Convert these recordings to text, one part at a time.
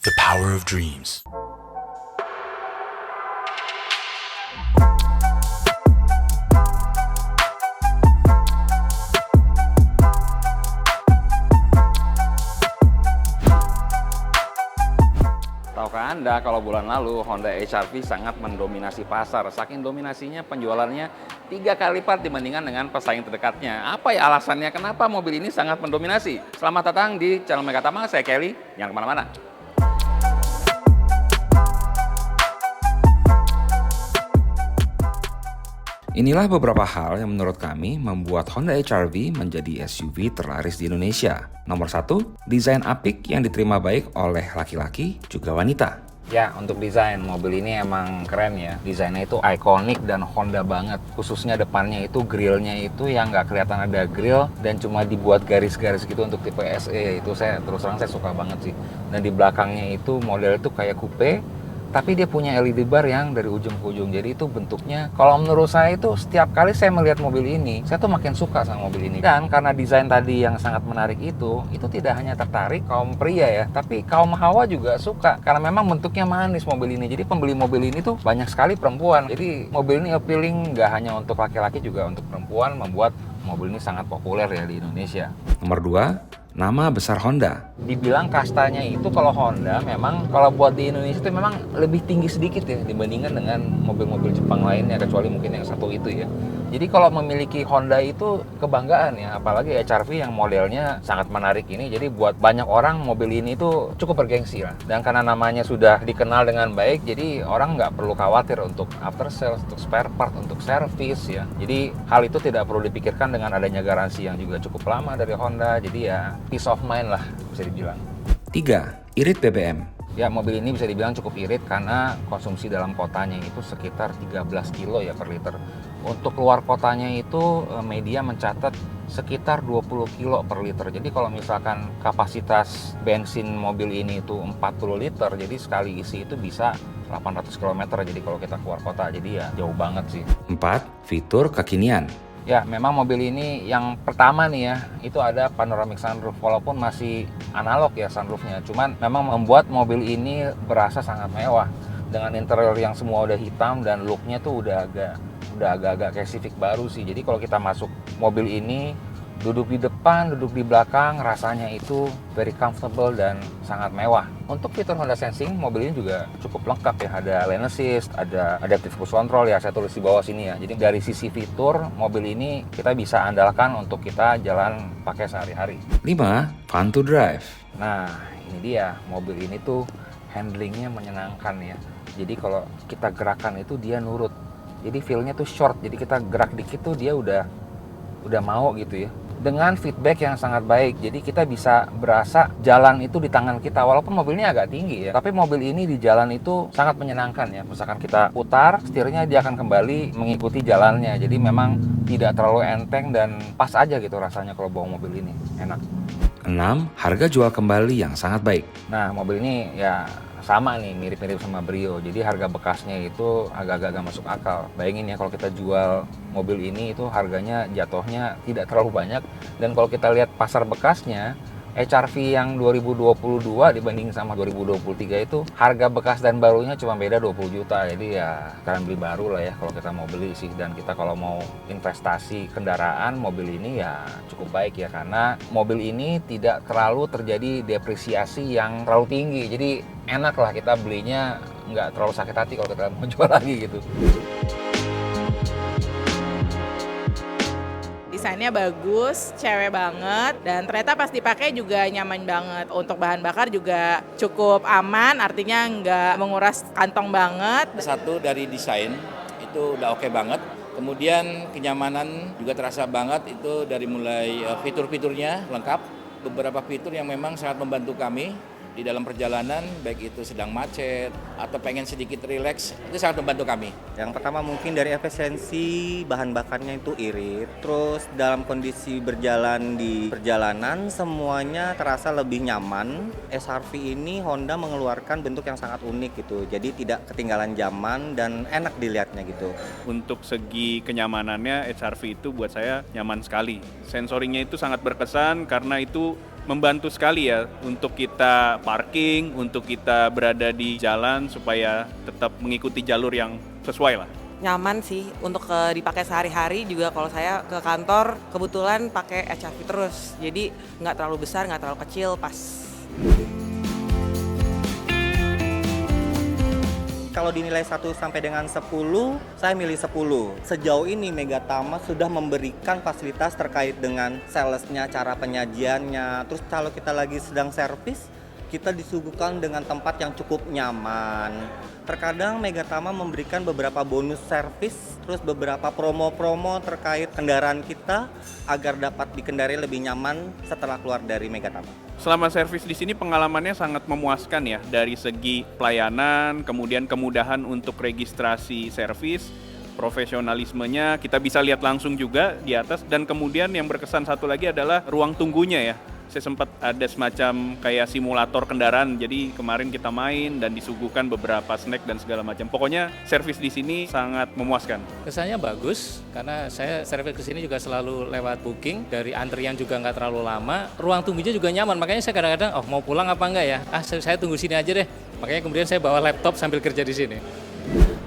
The power of dreams. Tahukah Anda kalau bulan lalu Honda HR-V sangat mendominasi pasar. Saking dominasinya penjualannya 3 kali lipat dibandingkan dengan pesaing terdekatnya. Apa ya alasannya kenapa mobil ini sangat mendominasi? Selamat datang di channel Megatama, saya Kelly. Jangan kemana-mana. Inilah beberapa hal yang menurut kami membuat Honda HR-V menjadi SUV terlaris di Indonesia. Nomor 1, desain apik yang diterima baik oleh laki-laki juga wanita. Ya, untuk desain mobil ini emang keren ya. Desainnya itu ikonik dan Honda banget. Khususnya depannya itu grillnya itu yang nggak kelihatan ada grill dan cuma dibuat garis-garis gitu untuk tipe SE. Itu saya terus terang saya suka banget sih. Dan di belakangnya itu model itu kayak coupe. Tapi dia punya LED bar yang dari ujung ke ujung. Jadi itu bentuknya, kalau menurut saya itu setiap kali saya melihat mobil ini, saya tuh makin suka sama mobil ini. Dan karena desain tadi yang sangat menarik itu tidak hanya tertarik kaum pria ya, tapi kaum hawa juga suka. Karena memang bentuknya manis mobil ini. Jadi pembeli mobil ini tuh banyak sekali perempuan. Jadi mobil ini appealing nggak hanya untuk laki-laki, juga untuk perempuan, membuat mobil ini sangat populer ya di Indonesia. Nomor 2, nama besar Honda. Dibilang kastanya itu kalau Honda memang kalau buat di Indonesia itu memang lebih tinggi sedikit ya dibandingkan dengan mobil-mobil Jepang lainnya, kecuali mungkin yang satu itu ya. Jadi kalau memiliki Honda itu kebanggaan ya, apalagi HR-V yang modelnya sangat menarik ini. Jadi buat banyak orang mobil ini tuh cukup bergengsi lah. Dan karena namanya sudah dikenal dengan baik, jadi orang nggak perlu khawatir untuk after sales, untuk spare part, untuk service ya. Jadi hal itu tidak perlu dipikirkan dengan adanya garansi yang juga cukup lama dari Honda. Jadi ya peace of mind lah bisa dibilang. 3, irit BBM. Ya, mobil ini bisa dibilang cukup irit karena konsumsi dalam kotanya itu sekitar 13 kilo ya per liter. Untuk luar kotanya itu media mencatat sekitar 20 kilo per liter. Jadi kalau misalkan kapasitas bensin mobil ini itu 40 liter, jadi sekali isi itu bisa 800 km. Jadi kalau kita keluar kota, jadi ya jauh banget sih. 4, fitur kekinian. Ya, memang mobil ini yang pertama nih ya, itu ada panoramic sunroof, walaupun masih analog ya sunroofnya. Cuman memang membuat mobil ini berasa sangat mewah. Dengan interior yang semua udah hitam dan looknya tuh udah agak-agak kayak Civic baru sih. Jadi kalau kita masuk mobil ini, duduk di depan, duduk di belakang, rasanya itu very comfortable dan sangat mewah. Untuk fitur Honda Sensing, mobil ini juga cukup lengkap ya. Ada lane assist, ada adaptive cruise control ya, saya tulis di bawah sini ya. Jadi dari sisi fitur, mobil ini kita bisa andalkan untuk kita jalan pakai sehari-hari. 5, fun to drive. Nah, ini dia, mobil ini tuh handlingnya menyenangkan ya. Jadi kalau kita gerakan itu dia nurut. Jadi feel-nya tuh short, jadi kita gerak dikit tuh dia udah mau gitu ya. Dengan feedback yang sangat baik, jadi kita bisa berasa jalan itu di tangan kita, walaupun mobilnya agak tinggi ya, tapi mobil ini di jalan itu sangat menyenangkan ya. Misalkan kita putar, setirnya dia akan kembali mengikuti jalannya, jadi memang tidak terlalu enteng dan pas aja gitu rasanya kalau bawa mobil ini, enak. 6, harga jual kembali yang sangat baik. Nah, mobil ini ya sama nih, mirip-mirip sama Brio. Jadi harga bekasnya itu agak-agak masuk akal. Bayangin ya kalau kita jual mobil ini itu harganya jatuhnya tidak terlalu banyak. Dan kalau kita lihat pasar bekasnya, HR-V yang 2022 dibanding sama 2023 itu harga bekas dan barunya cuma beda 20 juta. Jadi ya kalian beli baru lah ya kalau kita mau beli sih. Dan kita kalau mau investasi kendaraan, mobil ini ya cukup baik ya. Karena mobil ini tidak terlalu terjadi depresiasi yang terlalu tinggi. Jadi enak lah kita belinya, nggak terlalu sakit hati kalau kita mau jual lagi gitu. Desainnya bagus, cewek banget, dan ternyata pas dipakai juga nyaman banget. Untuk bahan bakar juga cukup aman, artinya nggak menguras kantong banget. Satu dari desain itu udah oke banget. Kemudian kenyamanan juga terasa banget, itu dari mulai fitur-fiturnya lengkap. Beberapa fitur yang memang sangat membantu kami di dalam perjalanan, baik itu sedang macet atau pengen sedikit rileks, itu sangat membantu kami. Yang pertama mungkin dari efisiensi bahan bakarnya itu irit, terus dalam kondisi berjalan di perjalanan semuanya terasa lebih nyaman. HR-V ini Honda mengeluarkan bentuk yang sangat unik gitu, jadi tidak ketinggalan zaman dan enak dilihatnya gitu. Untuk segi kenyamanannya HR-V itu buat saya nyaman sekali. Sensoringnya itu sangat berkesan karena itu membantu sekali ya untuk kita parking, untuk kita berada di jalan supaya tetap mengikuti jalur yang sesuai lah. Nyaman sih untuk dipakai sehari-hari juga. Kalau saya ke kantor kebetulan pakai HRV terus, jadi nggak terlalu besar, nggak terlalu kecil, pas. Kalau dinilai 1 sampai dengan 10, saya milih 10. Sejauh ini Megatama sudah memberikan fasilitas terkait dengan salesnya, cara penyajiannya. Terus kalau kita lagi sedang servis, kita disuguhkan dengan tempat yang cukup nyaman. Terkadang Megatama memberikan beberapa bonus servis, terus beberapa promo-promo terkait kendaraan kita agar dapat dikendarai lebih nyaman setelah keluar dari Megatama. Selama servis di sini pengalamannya sangat memuaskan ya, dari segi pelayanan, kemudian kemudahan untuk registrasi servis, profesionalismenya kita bisa lihat langsung juga di atas, dan kemudian yang berkesan satu lagi adalah ruang tunggunya ya. Saya sempat ada semacam kayak simulator kendaraan, jadi kemarin kita main dan disuguhkan beberapa snack dan segala macam. Pokoknya servis di sini sangat memuaskan. Kesannya bagus, karena saya servis ke sini juga selalu lewat booking, dari antrian juga nggak terlalu lama, ruang tunggunya juga nyaman, makanya saya kadang-kadang, mau pulang apa enggak ya? Saya tunggu sini aja deh, makanya kemudian saya bawa laptop sambil kerja di sini.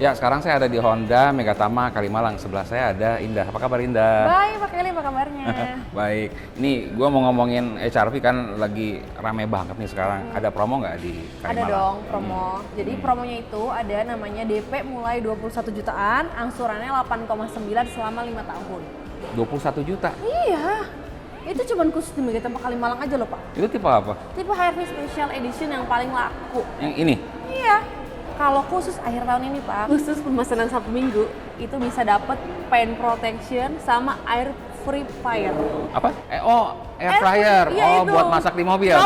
Ya, sekarang saya ada di Honda Megatama Kalimalang. Sebelah saya ada Indah. Apa kabar Indah? Baik, Pak Kelly, apa kabarnya? Baik. Ini gue mau ngomongin HRV kan lagi rame banget nih sekarang. Ada promo nggak di Kalimalang? Ada dong promo. Jadi promonya itu ada namanya DP mulai 21 jutaan, angsurannya 8,9 selama 5 tahun. 21 juta? Iya. Itu cuma khusus di Megatama Kalimalang aja loh, Pak. Itu tipe apa? Tipe HRV Special Edition yang paling laku. Yang ini? Iya. Kalau khusus akhir tahun ini, Pak, khusus pemesanan 1 minggu, itu bisa dapat paint protection sama air purifier. Apa? Air fryer. Iya, itu. Buat masak di mobil.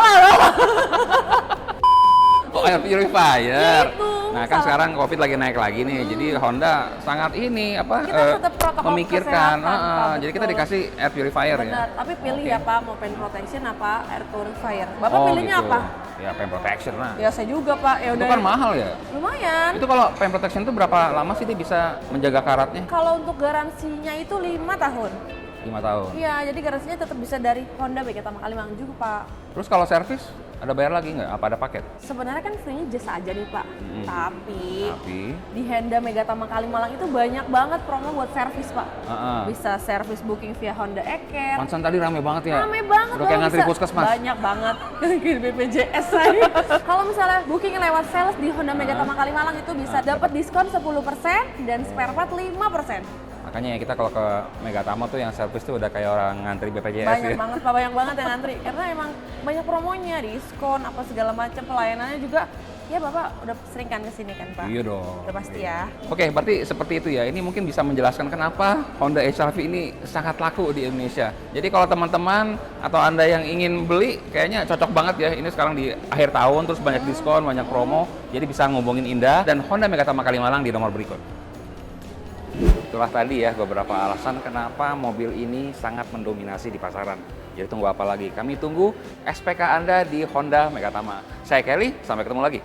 Air purifier. Ya, itu. Nah, kan sekarang Covid lagi naik lagi nih. Jadi Honda sangat Kita tetap protokol memikirkan. kesehatan, Pak, Jadi kita betul. dikasih air purifier ya. Benar, tapi pilih Oke. ya Pak, mau paint protection apa air purifier. Bapak pilihnya gitu. apa? Ya, paint protection lah. Ya saya juga Pak, ya Itu udah. kan mahal ya? Lumayan. Itu kalau paint protection itu berapa lama sih dia bisa menjaga karatnya? Kalau untuk garansinya itu 5 tahun. 5 tahun. Iya, jadi garansinya tetap bisa dari Honda Megatama Kalimalang juga Pak. Terus kalau servis ada bayar lagi nggak? Apa ada paket? Sebenarnya kan free-nya jasa aja nih Pak. Tapi Tapi di Honda Megatama Kalimalang itu banyak banget promo buat servis Pak. Bisa servis booking via Honda Eker. Pansan tadi rame banget ya? Rame banget. Udah kayak Bapak ngantri bisa- puskesmas. Banyak banget. Kayak BPJS saya. Kalau misalnya booking lewat sales di Honda Megatama Kalimalang itu bisa dapat diskon 10% dan spare part 5%. Makanya kita kalau ke Megatama tuh yang servis tuh udah kayak orang ngantri BPJS Banyak ya. banget Pak, banyak banget yang ngantri. Karena emang banyak promonya, diskon, apa segala macam, pelayanannya juga. Ya Bapak udah sering kan kesini kan Pak? Iya dong. Udah pasti ya. Oke, berarti seperti itu ya. Ini mungkin bisa menjelaskan kenapa Honda HR-V ini sangat laku di Indonesia. Jadi kalau teman-teman atau Anda yang ingin beli, kayaknya cocok banget ya. Ini sekarang di akhir tahun, terus banyak diskon, banyak promo. Jadi bisa ngubungin Indah dan Honda Megatama Kalimalang di nomor berikut. Itulah tadi ya beberapa alasan kenapa mobil ini sangat mendominasi di pasaran. Jadi tunggu apa lagi? Kami tunggu SPK Anda di Honda Megatama. Saya Kelly, sampai ketemu lagi.